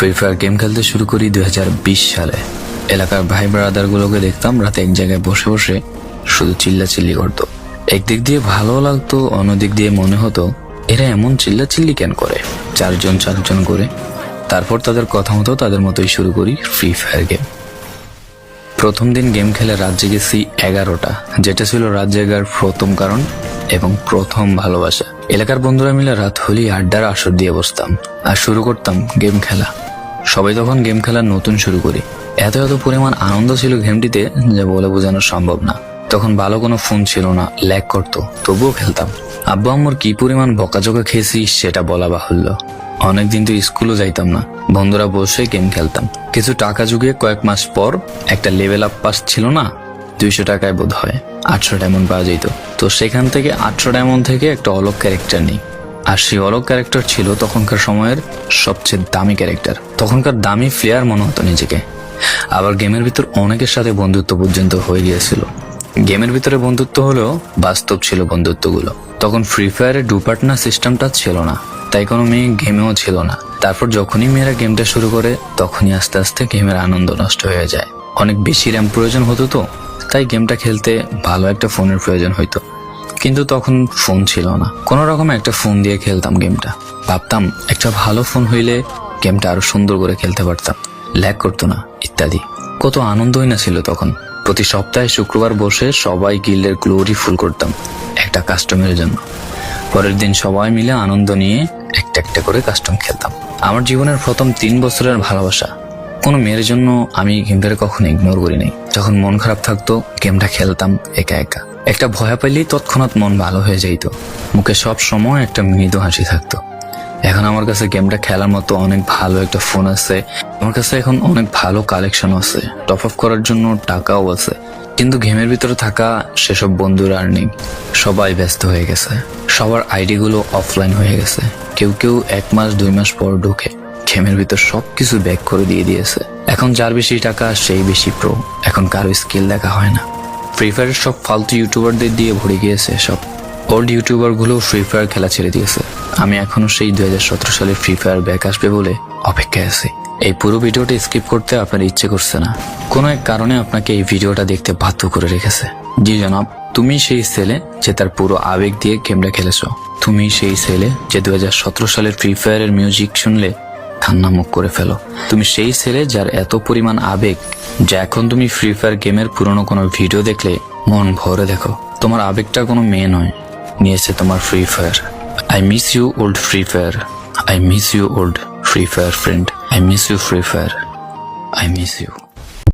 Free fire game খেলতে শুরু করি 2020 সালে। এলাকার ভাই ব্রাদারগুলোকে দেখতাম রাতে এক জায়গায় বসে বসে শুধু চিল্লাচিল্লি করতো। একদিক দিয়ে ভালো লাগতো, অন্যদিক দিয়ে মনে হতো এরা এমন চিল্লাচিল্লি কেন করে, চারজন করে। তারপর তাদের কথা মতো তাদের মতোই শুরু করি ফ্রি ফায়ার গেম। প্রথম দিন গেম খেলে রাত জেগেছি 11টা, যেটা ছিল রাত জেগার প্রথম কারণ এবং প্রথম ভালোবাসা। এলাকার বন্ধুরা মিলে রাত হলেই আড্ডার আসর দিয়ে বসতাম আর শুরু করতাম গেম খেলা। সবাই তখন গেম খেলা নতুন শুরু করি। এত পরিমাণ আনন্দ ছিল গেমটিতে যে বলে বোঝানো সম্ভব না। তখন ভালো কোনো ফোন ছিল না, ল্যাগ করতো, তবুও খেলতাম। আব্বু আম্মুর কি পরিমাণ বকাঝকা খেয়েছি সেটা বলা বাহুল্য। অনেকদিন তো স্কুলও যাইতাম না, বন্ধুরা বসে গেম খেলতাম। কিছু টাকা জুগিয়ে কয়েক মাস পর একটা লেভেল আপ পাস ছিল না, 200 টাকায় বোধ হয় 800 ডায়মন্ড পাওয়া যেত। তো সেখান থেকে 800 ডায়মন্ড থেকে একটা অলগ ক্যারেক্টার নিই। আর সেই অলগ ক্যারেক্টার ছিল তখনকার সময়ের সবচেয়ে দামি ক্যারেক্টার। তখনকার দামি প্লেয়ার মনে হতো নিজেকে। আবার গেমের ভিতর অনেকের সাথে বন্ধুত্ব পর্যন্ত হয়ে গিয়েছিল। গেমের ভিতরে বন্ধুত্ব হলেও বাস্তব ছিল বন্ধুত্বগুলো। তখন ফ্রি ফায়ারের ডু পার্টনার সিস্টেমটা ছিল না, তাই কোনো মেয়ে গেমেও ছিল না। তারপর যখনই মেয়েরা গেমটা শুরু করে তখনই আস্তে আস্তে গেমের আনন্দ নষ্ট হয়ে যায়। অনেক বেশি র্যাম প্রয়োজন হতো, তো তাই গেমটা খেলতে ভালো একটা ফোনের প্রয়োজন হইতো। কিন্তু তখন ফোন ছিল না, কোনো রকম একটা ফোন দিয়ে খেলতাম গেমটা। ভাবতাম একটা ভালো ফোন হইলে গেমটা আরো সুন্দর করে খেলতে পারতাম, ল্যাগ করতো না ইত্যাদি। কত আনন্দই না ছিল তখন। প্রতি সপ্তাহে শুক্রবার বসে সবাই গিল্ডের গ্লোরি ফুল করতাম একটা কাস্টমের জন্য। পরের দিন সবাই মিলে আনন্দ নিয়ে একটা একটা করে কাস্টম খেলতাম। আমার জীবনের প্রথম 3 বছরের ভালোবাসা। কোনো মেয়ের জন্য আমি গেমটাকে কখনো ইগনোর করি নাই। যখন মন খারাপ থাকতো গেমটা খেলতাম একা একা। একটা ভয় পাইলেই তৎক্ষণাৎ মন ভালো হয়ে যাইতো, মুখে সব সময় একটা মৃদু হাসি থাকতো। এখন আমার কাছে গেমটা খেলার মতো অনেক ভালো একটা ফোন আছে, আমার কাছে এখন অনেক ভালো কালেকশন আছে, টপ আপ করার জন্য টাকাও আছে। কিন্তু গেমের ভিতরে থাকা সেসব বন্ধুরা আর নেই, সবাই ব্যস্ত হয়ে গেছে। সবার আইডি গুলো অফলাইন হয়ে গেছে। কেউ 1 মাস 2 মাস পর ঢুকে গেমের ভিতর সবকিছু ব্যাক করে দিয়েছে। এখন যার বেশি টাকা সেই বেশি প্রো, এখন কারো স্কিল দেখা হয় না। ফ্রি ফায়ারের সব ফালতু ইউটিউবারদের দিয়ে ভরে গিয়েছে সব। ওল্ড ইউটিউবার গুলো ফ্রি ফায়ার খেলা ছেড়ে দিয়েছে। আমি এখনো সেই 2017 সালে ফ্রি ফায়ার ব্যাক আসবে বলে অপেক্ষায় আছি। এই পুরো ভিডিওটা স্কিপ করতে আপনার ইচ্ছে করছে না, কোনো এক কারণে আপনাকে এই ভিডিওটা দেখতে বাধ্য করে রেখেছে। জি জনাব, তুমি সেই ছেলে যে তার পুরো আবেগ দিয়ে গেমটা খেলেছো। তুমি সেই ছেলে যে 2017 সালের ফ্রি ফায়ারের মিউজিক শুনলে কান্না মুখ করে ফেলো। তুমি সেই ছেলে যার এত পরিমাণ আবেগ যে এখন তুমি ফ্রি ফায়ার গেমের পুরনো কোনো ভিডিও দেখলে মন ভরে দেখো। তোমার আবেগটা কোনো মেয়ে নয়, নিয়েছে তোমার free fire. I miss you old Free Fire. I miss you old Free Fire friend. I miss you Free Fire. I miss you.